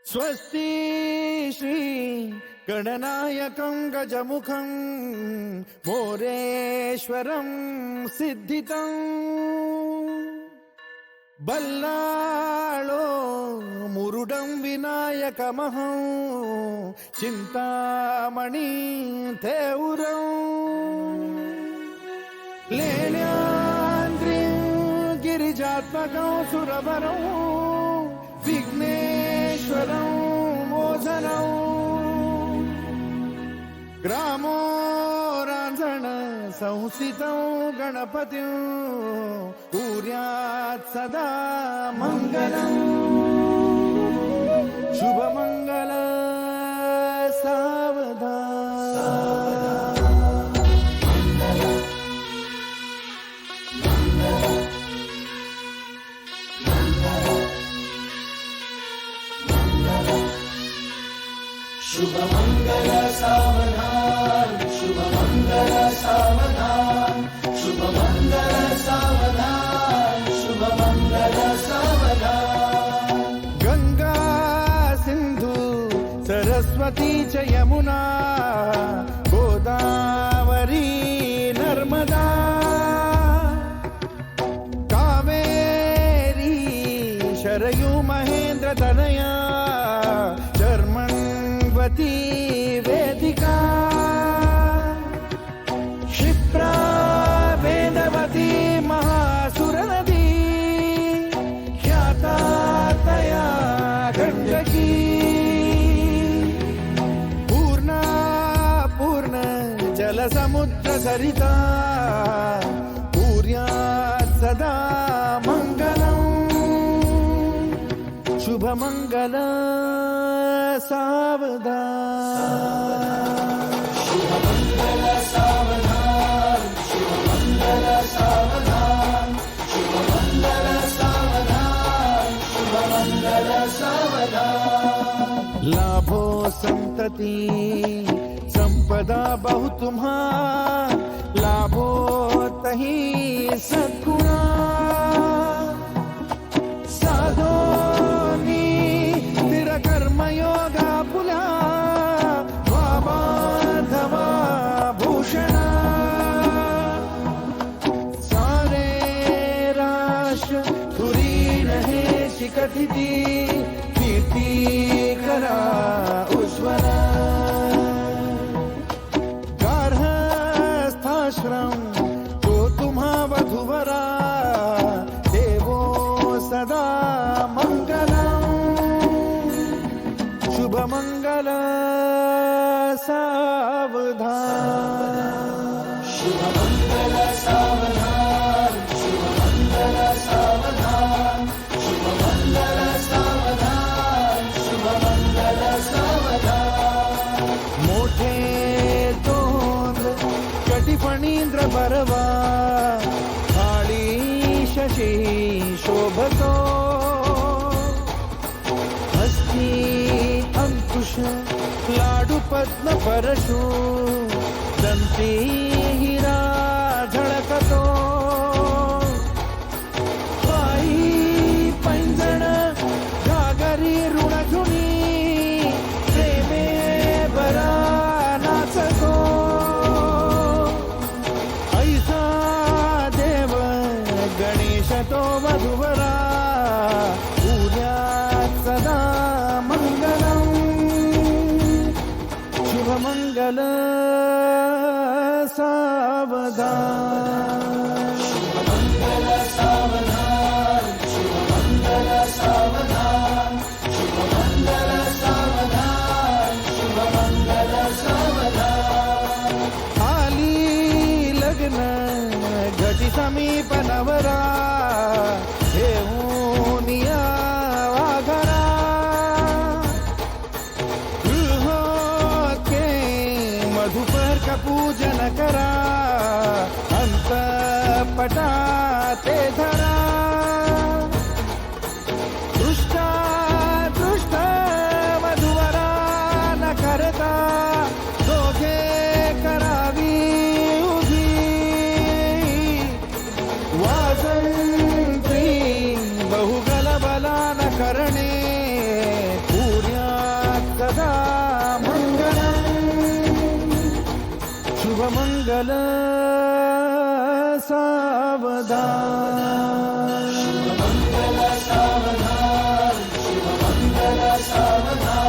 स्वस्ति श्री गणनायकं गजमुखं मोरेश्वरं सिद्धितं बल्लाळो मुरुडं विनायकमहं चिंतामणि थेउरं लेण्याद्रिं गिरिजात्मकं सुरवरं विघ्नेश्वरं मोझनं ग्रामो रांझण संस्थितं गणपतिं कुर्यात् सदा मंगलम् शुभमंगल सावधान शुभमंगल सावधान शुभमंगल सावधान शुभमंगल सावधान शुभमंगल सावधान गंगा सिंधु सरस्वती च यमुना गोदावरी नर्मदा कावेरी शरयू महेंद्र तनया चर्मण्वती वेदिका क्षिप्रा वेदवती महासुरनदी ख्याता तया गण्डकी पूर्णा पूर्ण जलसमुद्र सरिता कुर्यात् सदा मङ्गलम् शुभमंगल सावधान शुभमंगल सावधान शुभमंगल सावधान शुभमंगल सावधान शुभमंगल सावधान लाभो संतति संपदा बहु तुम्हा लाभो तही सद्गुणा साधोनी स्थिर कर्मयोगा पुला वामाधवा भूषणा सारे राश तुरीन हे शिकथिती कीर्ती करा उज्ज्वला गार्हस्थाश्रम तो तुम्हा वधुवरा देवो सदा मंगलम् शुभमंगल सावधान शुभमंगल सावधान शुभमंगल सावधान शुभमंगल सावधान शुभमंगल सावधान मोठे तोंड कटिफणींद्र बरवा काळी शशी शोभतो हस्ती अंकुश लाडू पद्म परशु दंती हिरा झळकतो पायी पैंजण घागरी ऋणधुनी प्रेमे बरा नाचतो ऐसा देव गणेश तो वधुवरा उद्यात् सदा मंगलम् शुभमंगल सावधान शुभमंगल सावधान शुभमंगल सावधान शुभमंगल सावधान शुभमंगल सावधान आली लग्न घटी समीप नवरा घेऊन या वाघरा गृहोत्के मधुपर का पूजन करा अंतपटा ते धरा दृष्टा दृष्ट वधुवरा न करता दोघे करावी उभी वाजंत्री बहुगलबला न करणे पूर्या सदा मंगलम् शुभमंगल सावधान मंगल सावधान शुभ मंगल सावधान